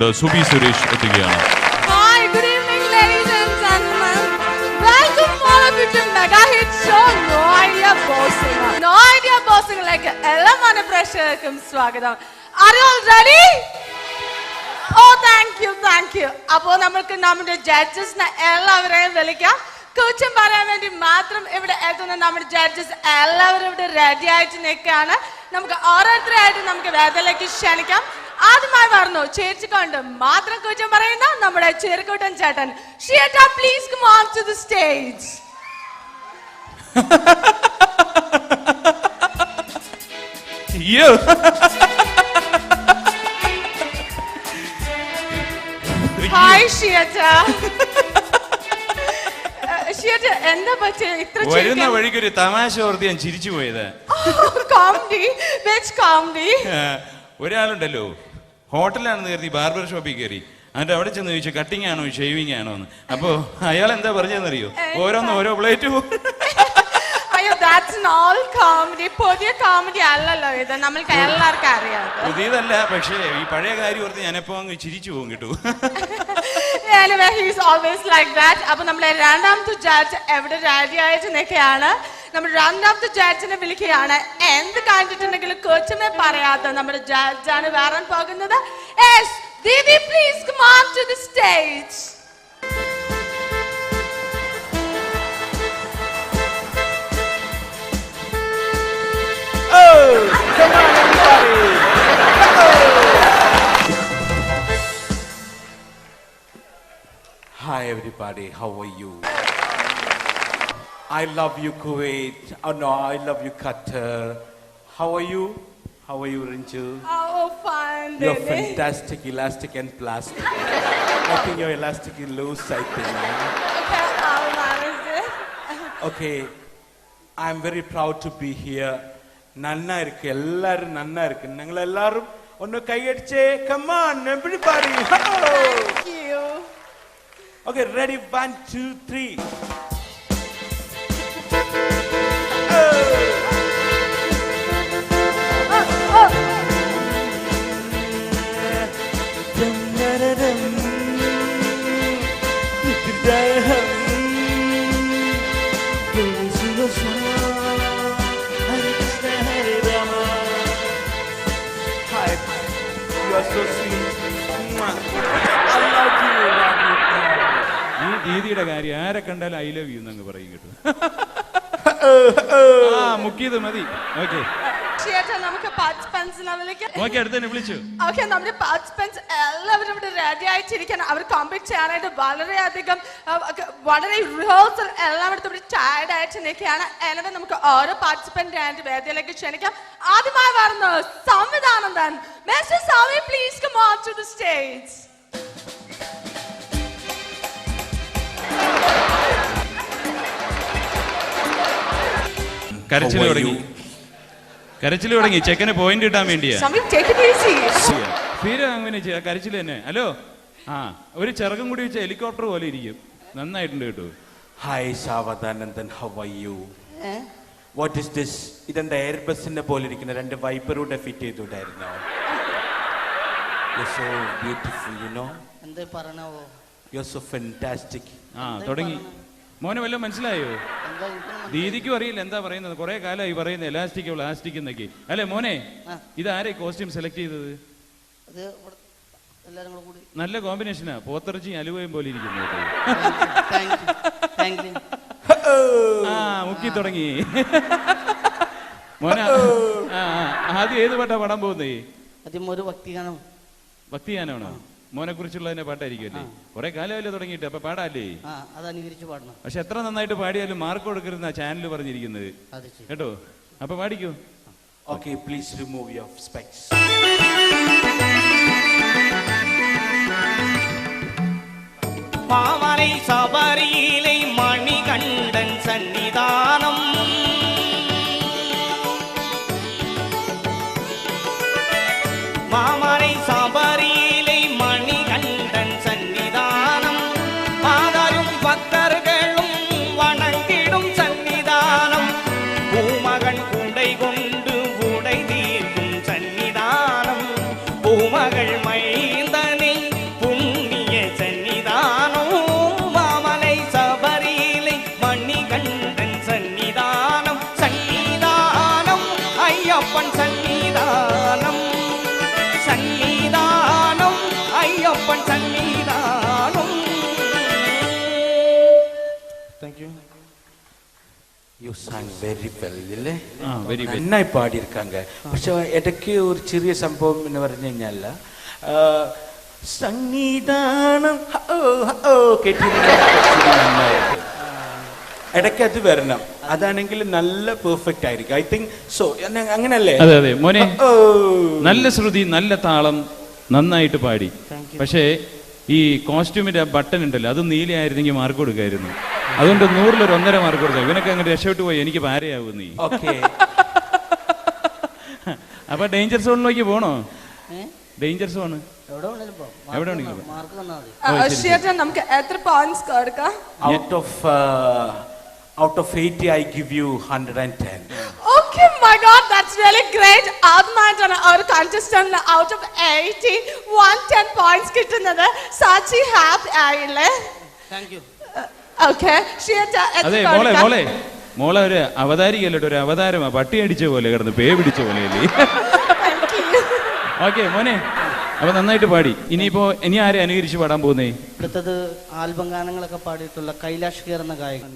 ചെയ്തുകൊണ്ട് സുബി സുരേഷ് എത്തുകയാണ്. Hi, good evening, ladies and gentlemen. Welcome all of you to Mega Hit Show No Idea Bossing. No Idea Bossing like എല്ലാ മനപ്രേക്ഷകർക്കും സ്വാഗതം. Are you all ready? Oh, thank you. അപ്പോൾ നമുക്ക് നമ്മുടെ ജഡ്ജസിനെ എല്ലാവരെയും വിളിക്കാം. കുറ്റം പറയാൻ വേണ്ടി മാത്രം ഇവിടെ എത്തുന്ന നമ്മുടെ ജഡ്ജസ് എല്ലാവരും ഇവിടെ റെഡി ആയിട്ട് നിൽക്കുകയാണ്. നമുക്ക് ഓരോരുത്തരായിട്ട് നമുക്ക് വേദിയിലേക്ക് ക്ഷണിക്കാം. ആദ്യമായി പറഞ്ഞു ചേച്ചിക്കൊണ്ട് മാത്രം കുറ്റം പറയുന്ന നമ്മുടെ ചെറുക്കൂട്ടൻ ചേട്ടൻ. ഷിയേട്ടാ, please come on to the stage. Hi ഷിയേട്ടാ. എന്താ പറ്റിയ ഇത്ര വരുന്ന വഴിക്കൊരു തമാശ ഓർത്ത് ഞാൻ ചിരിച്ചു പോയത്. കോമഡി. ഒരാളുണ്ടല്ലോ ഹോട്ടലാണെന്ന് കരുതി ബാർബർ ഷോപ്പിൽ കയറി. എന്നിട്ട് അവിടെ ചെന്ന് ചോദിച്ചു കട്ടിങ് ആണോ ഷേവിങ് ആണോ എന്ന്. അപ്പൊ അയാൾ എന്താ പറഞ്ഞതെന്നറിയോ? ഓരോ പ്ലേറ്റ്. അയ്യോ, that's all comedy. പുതിയ കോമഡി അല്ലല്ലോ ഇത്, നമ്മൾക്ക് എല്ലാവർക്കും അറിയാം. പുതിയതല്ല, പക്ഷേ ഈ പഴയ കാര്യം ഓർത്ത് ഞാനെപ്പോ അങ്ങ് ചിരിച്ചു പോകും കേട്ടോ. Anyway, he is always like that. അപ്പോൾ നമ്മുടെ രണ്ടാമത്തെ ജഡ്ജ് എവിടെ റെഡി ആയിട്ട് നിൽക്കുകയാണ്. നമ്മൾ രണ്ടാമത്തെ ജഡ്ജിനെ വിളിക്കുകയാണ്. എന്ത് കണ്ടിട്ടുണ്ടെങ്കിലും കൊച്ചുമേ പറയാത്ത നമ്മുടെ ജഡ്ജാണ് വരാൻ പോകുന്നത്. Didi, please come on to the stage. Oh, come on everybody. Hi everybody, how are you? I love you Kuwait. Oh no, I love you Qatar. How are you? How are you Rinju? Oh, fine. You're fantastic, elastic and plastic. I think you're elastic and loose, I think. Okay, I'll manage it. Okay, I'm very proud to be here. നന്നാ ഇருக்கு, എല്ലാരും നന്നാ ഇருக்கு. നിങ്ങൾ എല്ലാരും ഒന്ന് കൈയടിച്ചേ. Come on everybody. Thank you. Okay, ready? 1, 2, 3. Hi, you are so sweet. I love you. ഈ ദീദിയുടെ കാര്യം ആരെ കണ്ടാലും ഐ ലവ് യു എന്നങ്ങ് പറയും കേട്ടോ. മുക്കിയത് മതി. ഓക്കെ, നമുക്ക് പാർട്ടിസിപ്പൻസിനെ വിളിക്കാം. ഓക്കെ, അടുത്തന്നെ വിളിച്ചു. ഓക്കെ, നമ്മുടെ പാർട്ടിസിപ്പൻസ് എല്ലാവരും ഇവിടെ റെഡി ആയിട്ടിരിക്കണം. അവർ കോമ്പീറ്റ് ചെയ്യാനായിട്ട് വളരെ റിഹേഴ്സൽ എല്ലായിടത്തും ഇവിടെ ടയർഡ് ആയിട്ട് നിൽക്കുകയാണ്. எனவே നമുക്ക് ഓരോ പാർട്ടിസിപ്പന്റ് ആയിട്ട് വേദിയിലേക്ക് ക്ഷണിക്കാം. ആദ്യമായി വരുന്ന സംവിധാനന്ദൻ. Mister Sami, please come on to the stage. കരച്ചിൽ തുടങ്ങി. ചെക്കന് പോയിന്റ് കിട്ടാൻ വേണ്ടിയാ. അങ്ങനെ കരച്ചിൽ തന്നെ. ഹലോ, ഒരു ചിറകും കൂടി വെച്ച ഹെലികോപ്റ്റർ പോലെ ഇരിക്കും. നന്നായിട്ടുണ്ട് കേട്ടോ. Hi Savadhanandan, how are you? What is this? ഇതെന്താ എയർബസിന്റെ പോലെ ഇരിക്കുന്ന രണ്ട് വൈപ്പറൂടെ ഫിറ്റ് ചെയ്തിട്ടായിരുന്നോ? You're so beautiful, you know. എന്തേ പറയണവോ? You're so fantastic. തുടങ്ങി. മോനെ വല്ലതും മനസ്സിലായോ? ദീദിക്കും അറിയില്ല എന്താ പറയുന്നത്. കുറെ കാലമായി പറയുന്നത് എലാസ്റ്റിക് എന്നൊക്കെ. അല്ലെ മോനെ, ഇതാരെ കോസ്റ്റ്യൂം സെലക്ട് ചെയ്തത്? നല്ല കോമ്പിനേഷനാ. പോത്തിറച്ചി അലുവയും പോലെ ഇരിക്കുന്നു. മുക്കി തുടങ്ങി. മോന, ആദ്യം ഏത് പാട്ടാ പാടാൻ പോകുന്നേ? ഭക്തിഗാനമാണോ? മോനെ കുറിച്ചുള്ളതിന്റെ പാട്ടായിരിക്കും അല്ലേ? കുറെ കാലമല്ലേ തുടങ്ങിയിട്ട്, അപ്പൊ പാടാല്ലേ? പക്ഷെ എത്ര നന്നായിട്ട് പാടിയാലും മാർക്ക് കൊടുക്കരുന്ന ചാനൽ പറഞ്ഞിരിക്കുന്നത് കേട്ടോ. അപ്പൊ പാടിക്കോ. Okay, please remove your specs. மாமலை சபரியிலை மணிகண்டன் சன்னிதானம் மாமலை சபரியிலை மணிகண்டன் சன்னிதானம் மாதரும் பக்தர்களும் வணங்கிடும் சன்னிதானம் பூமகன் குண்டை கொண்டு உடை தீர்க்கும் சன்னிதானம் பூமகள் மைந்தனை യു സാങ് വെരി വെൽ ഇല്ലേ? Very well. നന്നായി പാടിയിരിക്കാങ്ക. പക്ഷെ ഇടയ്ക്ക് ഒരു ചെറിയ സംഭവം എന്ന് പറഞ്ഞു കഴിഞ്ഞാൽ സംഗീതാനം കേട്ടിരുന്ന ഇടയ്ക്ക് അത് വരണം. അതാണെങ്കിൽ നല്ല പെർഫെക്റ്റ് ആയിരിക്കും. I think so. അങ്ങനല്ലേ? അതെ അതെ മോനെ, നല്ല ശ്രുതി, നല്ല താളം, നന്നായിട്ട് പാടി. പക്ഷേ ഈ കോസ്റ്റ്യൂമിന്റെ ബട്ടൺ ഉണ്ടല്ലോ, അത് നീലയായിരുന്നെങ്കിൽ മാർക്ക് കൊടുക്കായിരുന്നു. അതുകൊണ്ട് 100-ൽ 1.5 മാർക്ക് കൊടുക്കാം. ഇവനൊക്കെ അങ്ങനെ രക്ഷപ്പെട്ടു പോയി, എനിക്ക് പാരയാവും നീ. അപ്പൊ ഡേഞ്ചർ സോണിലേക്ക് പോണോ? ഡേഞ്ചർ സോൺ എവിടെ നമുക്ക് എത്ര പോയിന്റ്സ് കൊടുക്കാം? Out of 80, I give you 110. Okay, my God, that's really great. ആദ്യമായിട്ടാണ് ഒരു contestant out of 80 110 points കിട്ടുന്നത്. സാച്ചി ഹാപ്പി ആയില്ലേ? Thank you. Okay, അതെ മോളെ ഒരു അവതാരികല്ലോ, ഒരു അവതാരമാ. പട്ടി അടിച്ച പോലെ കിടന്ന് പേ പിടിച്ച പോലെ അല്ലേ? ഓക്കെ മോനെ, അപ്പൊ നന്നായിട്ട് പാടി. ഇനി ആരെ അനുകരിച്ച് പാടാൻ പോകുന്നേ? അടുത്തത് ആൽബം ഗാനങ്ങളൊക്കെ പാടിയിട്ടുള്ള കൈലാഷ് ഖേർ എന്ന ഗായകൻ.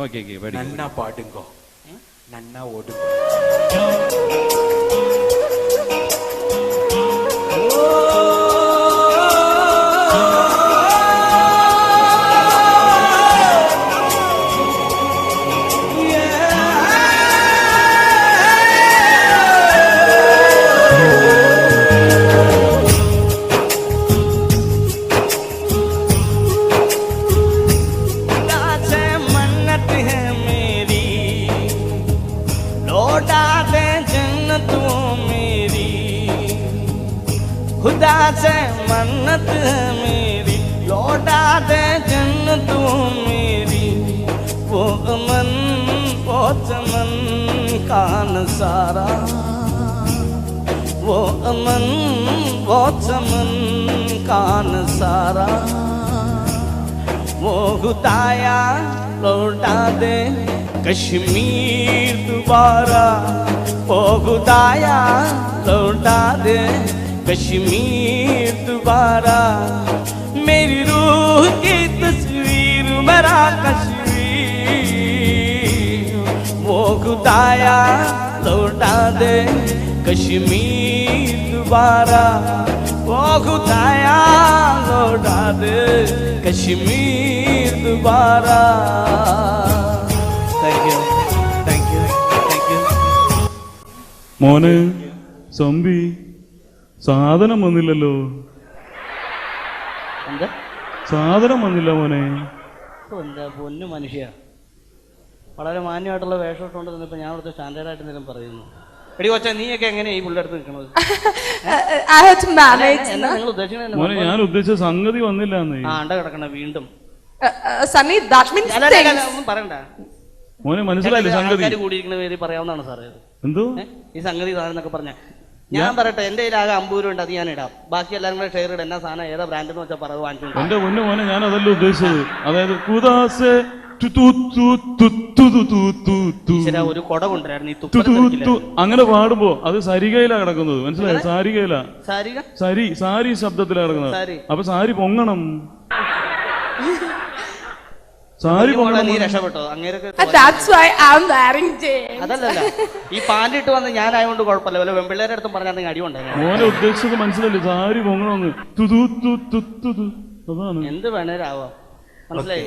ഓക്കെ നന്നാ പാടുങ്കോ, നന്നാ ഓടുങ്കോ. खुदा से मन्नत है मेरी, लौटा दे जन्नत मेरी, वो अमन वो चमन का नज़ारा, वो अमन वो चमन का नज़ारा, वो खुदाया लौटा दे कश्मीर दोबारा, वो खुदाया लौटा दे कश्मीर दोबारा, मेरी रूह की तस्वीर मेरा कश्मीर, वो खुदाया लौटा दे कश्मीर दोबारा, वो खुदाया लौटा दे कश्मीर दोबारा. Thank you, thank you, thank you. മോനെ സമ്പി, സാധനം വന്നില്ലല്ലോ. എന്താ സാധനം വന്നില്ല മോനെ? എന്താ പൊന്നു മനുഷ്യ, വളരെ മാന്യമായിട്ടുള്ള വേഷം ഇട്ടുകൊണ്ട് നിന്നിപ്പോ ഞാൻ അവിടുത്തെ സ്റ്റാൻഡേർഡായിട്ട് എന്തെങ്കിലും പറയുന്നു. എടി കൊച്ചാ, നീയൊക്കെ എങ്ങനെയാ ഈ പുള്ളിയെടുത്ത് നിൽക്കണത്? നിങ്ങൾ ഉദ്ദേശിക്കുന്നത് മോനെ, ഞാൻ ഉദ്ദേശിച്ച സംഗതി വന്നില്ല. അണ്ട കിടക്കണ വീണ്ടും ഒന്നും പറയണ്ട മോനെ, മനസ്സിലായില്ലേ സംഗതി? കൂടിയിരിക്കുന്ന പേര് പറയാവുന്നതാണ് സാറേ. എന്തോ ഈ സംഗതി സാധനം പറഞ്ഞ ഞാൻ പറയട്ടെ, എന്റെ കയ്യിൽ ആകെ 50 രൂപ ഉണ്ട്, അത് ഞാൻ ഇടാം. ബാക്കി എല്ലാവരും കൂടെ ഷെയർ ഇടാം. എന്നാ സാധനം ഏതാ ബ്രാൻഡ് എന്ന് വെച്ചാൽ പറ, വാങ്ങിച്ചു. എന്റെ പൊന്നു മോനെ, ഞാൻ അതല്ല ഉദ്ദേശിച്ചത്. അതായത് ഒരു കൊട കൊണ്ടുവരായിരുന്നു. അങ്ങനെ പാടുമ്പോ അത് സരികയിലാ കിടക്കുന്നത്, മനസ്സിലായോ? സാരികയില, സാരി ശബ്ദത്തിലാ കിടക്കുന്നത്. അപ്പൊ സാരി പൊങ്ങണം. സാരി നീ രക്ഷപ്പെട്ടോ? അതല്ല, ഈ പാന്റ് ഇട്ട് വന്ന് ഞാനായതുകൊണ്ട് കുഴപ്പമില്ല. വല്ല വെമ്പിള്ളേരുടെ അടുത്തും പറഞ്ഞാൽ അടി ഉണ്ടായിരുന്നു. മോനെ ഉദ്ദേശിച്ചത് മനസ്സിലല്ലേ? സാരി പൊങ്ങണമെന്ന്. അതാണ്. എന്ത് വേണേരാവാം, മനസ്സിലായി?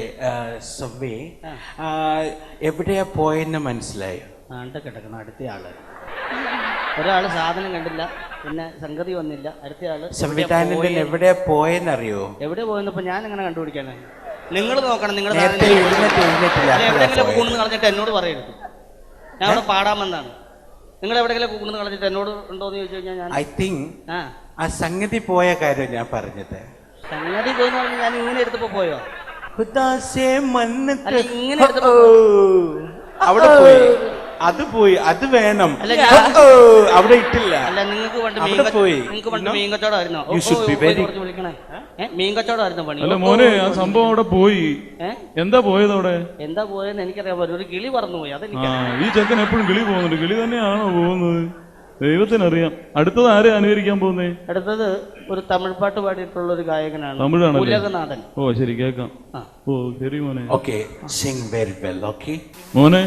എവിടെയാ പോയെന്ന് മനസ്സിലായോ? കിടക്കണം അടുത്ത ആള്. ഒരാള് സാധനം കണ്ടില്ല, പിന്നെ സംഗതി വന്നില്ല. അടുത്ത ആള് സംവിധാനത്തിൽ എവിടെയാ പോയെന്നറിയോ? എവിടെ പോയെന്നപ്പോ ഞാൻ എങ്ങനെ കണ്ടുപിടിക്കാനാ? നിങ്ങൾ നോക്കണം. നിങ്ങൾ എവിടെയെങ്കിലും കൂണെന്ന് കളഞ്ഞിട്ട് എന്നോട് പറയരുത്. ഞാൻ അവിടെ പാടാമെന്നാണ്. നിങ്ങൾ എവിടെയെങ്കിലും കൂണെന്ന് കളഞ്ഞിട്ട് എന്നോട് ഉണ്ടോന്ന് ചോദിച്ചു കഴിഞ്ഞാൽ ഞാൻ ഐ തിങ്ക് ആ സംഗതി പോയ കാര്യം ഞാൻ പറഞ്ഞത്. സംഗതി പോയെന്ന് പറഞ്ഞാൽ ഞാൻ ഇങ്ങനെ എടുത്തപ്പോ പോയോ? ഇങ്ങനെ അവിടെ പോയി, അത് പോയി, അത് വേണം. അവിടെ ഇട്ടില്ല. അല്ല, നിങ്ങൾക്ക് പണ്ട് മീൻ കച്ചവടമായിരുന്നോ? മീൻ കച്ചവടമായിരുന്നു പണി. അല്ല മോനെ, ആ സംഭവം അവിടെ പോയി. എന്താ പോയത് അവിടെ? എന്താ പോയെന്ന് എനിക്കറിയാൻ പറ്റും. ഒരു കിളി പറന്നു പോയി. അതെനിക്ക് ഈ ചെക്കൻ എപ്പോഴും കിളി പോകുന്നുണ്ട്. കിളി തന്നെയാണോ പോകുന്നത്? ദൈവത്തിനറിയാം. അടുത്തത് ആരെ അനുകരിക്കാൻ പോകുന്നേ? അടുത്തത് ഒരു തമിഴ് പാട്ട് പാടിയിട്ടുള്ള ഒരു ഗായകനാണ്. തമിഴാണ് ഉലകനാഥൻ. ഓ ശരി, കേൾക്കാം. ഓ ശരി മോനെ. Okay, Singh very well. Okay മോനെ,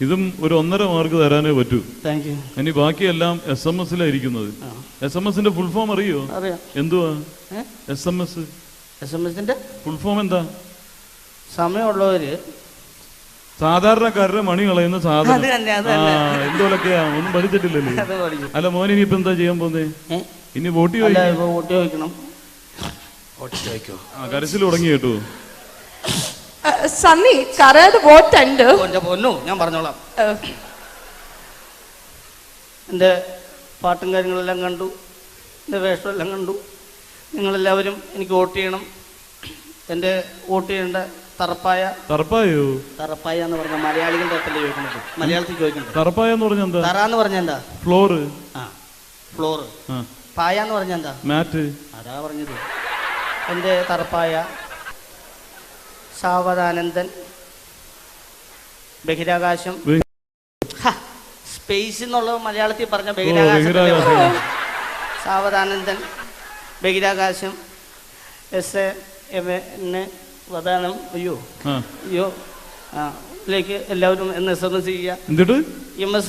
ഇതും ഒരു 1.5 മാർക്ക് തരാനേ പറ്റൂ. Thank you. ഇനി ബാക്കിയെല്ലാം SMS-ലായിരിക്കുന്നത്. SMS-ന്റെ ഫുൾ ഫോം അറിയോ? അറിയാം. എന്തുവാ SMS? SMS-ന്റെ ഫുൾ ഫോം എന്താ? സമയമുള്ളവര് സാധാരണക്കാരുടെ മണി കളയുന്ന സാധനം. അത് തന്നെ, അത് തന്നെ. എന്തോലൊക്കെയാ, ഒന്നും പഠിച്ചിട്ടില്ലല്ലേ? അത് പഠിക്കും. അല്ല മോനെ, ഇനിയിപ്പോ എന്താ ചെയ്യാൻ പോന്നേ? ഇനി വോട്ട് അല്ല, ചോദിക്കും. ഇപ്പൊ വോട്ട് ചോദിക്കണം. കരച്ചിൽ തുടങ്ങി കേട്ടോ. സണ്ണി കരയുടെ വോട്ടുണ്ട്. എന്റെ പൊന്നു, ഞാൻ പറഞ്ഞോളാം. എൻ്റെ പാട്ടും കാര്യങ്ങളെല്ലാം കണ്ടു, എൻ്റെ വേഷമെല്ലാം കണ്ടു. നിങ്ങളെല്ലാവരും എനിക്ക് വോട്ട് ചെയ്യണം. എൻ്റെ വോട്ട് ചെയ്യേണ്ട തറപ്പായോ? തറപ്പായ എന്ന് പറഞ്ഞ മലയാളികളുടെ അടുത്തല്ലേ ചോദിക്കുന്നത്, മലയാളത്തിൽ ചോദിക്കുന്നത്. തറപ്പായ എന്ന് പറഞ്ഞ എന്താ? തറ എന്ന് പറഞ്ഞ എന്താ? ഫ്ലോറ്. ഫ്ലോറ്. പായ എന്ന് പറഞ്ഞ എന്താ? മാറ്റ്. അതാ പറഞ്ഞത്. എൻ്റെ തറപ്പായ സാവധാനന്ദൻ, ബഹിരാകാശം. സ്പേസ് എന്നുള്ളത് മലയാളത്തിൽ പറഞ്ഞ ബഹിരാകാശം. സാവധാനന്ദൻ, ബഹിരാകാശം, വദാനം. അയ്യോ ലേക്ക് എല്ലാവരും SMS ചെയ്യുക. എന്നിട്ട് MS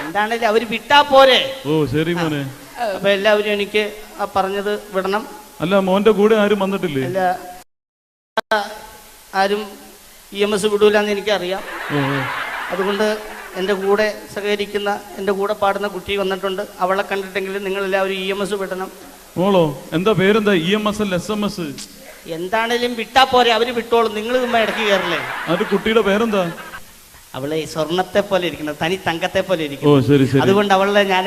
എന്താണേലും അവര് വിട്ടാ പോരെ. ഓ ശരി മോനെ. അപ്പൊ എല്ലാവരും എനിക്ക് ആ പറഞ്ഞത് വിടണം. അല്ല, മോന്റെ കൂടെ ആരും വന്നിട്ടില്ലേ? അല്ല, ആരും EMS വിടൂലെന്ന് എനിക്കറിയാം. അതുകൊണ്ട് എൻ്റെ കൂടെ സഹകരിക്കുന്ന, എൻ്റെ കൂടെ പാടുന്ന കുട്ടി വന്നിട്ടുണ്ട്. അവളെ കണ്ടിട്ടെങ്കിലും നിങ്ങളെല്ലാവരും EMS വിടണം. മോളോ? എന്താ പേരെന്താ? EMS അല്ല SMS? എന്താണേലും വിട്ടാ പോരെ, അവര് വിട്ടോളും. നിങ്ങൾ ചുമ്മാ ഇടയ്ക്ക് കയറില്ലേ. അത് കുട്ടിയുടെ പേരെന്താ? അവളെ സ്വർണത്തെ പോലെ ഇരിക്കുന്നത്, തനി തങ്കത്തെ പോലെ ഓ ഇരിക്കുന്നത്. ശരി ശരി. അതുകൊണ്ട് അവളെ ഞാൻ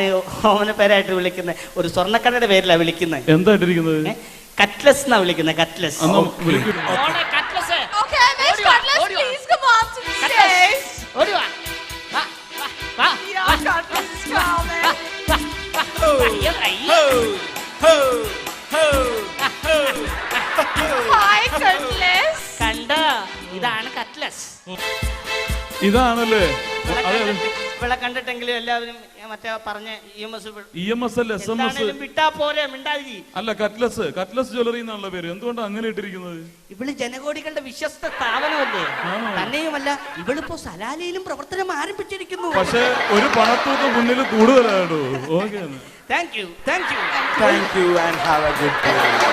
ഓമന പേരായിട്ട് വിളിക്കുന്നത്. ഒരു സ്വർണ്ണക്കടയുടെ പേരിലാണ് വിളിക്കുന്നത്. എന്താ ഇട്ടിരിക്കുന്നത്? കട്ട്ലസ് എന്നാ വിളിക്കുന്നത്. Cutlets. Okay, Miss Cutlass, please come up to the stage. Yeah, Cutlass is coming. Hi, Cutlass. കണ്ട, ഇതാണ് കട്ട്ലസ്. ഇതാണല്ലേ? ഇവിടെ കണ്ടിട്ടെങ്കിലും എല്ലാവരും മറ്റേ പറഞ്ഞ EMS EMS അല്ല SMS. വിട്ടാ പോരെ, മിണ്ടാതി. അല്ല, കട്ട്ലസ്. കട്ട്ലസ് ജ്വല്ലറി എന്നുള്ള പേര്. എന്തുകൊണ്ടാണ് അങ്ങനെ ഇട്ടിരിക്കുന്നത്? ഇവള് ജനകോടികളുടെ വിശ്വസ്ത സ്ഥാപനമല്ലേ. തന്നെയുമല്ല, ഇവളിപ്പോ സലാലയിലും പ്രവർത്തനം ആരംഭിച്ചിരിക്കുന്നു. പക്ഷെ ഒരു പണത്തൂക്കം മുന്നിൽ കൂടുതലാണോ? Okay. Thank you. Thank you and have a good day.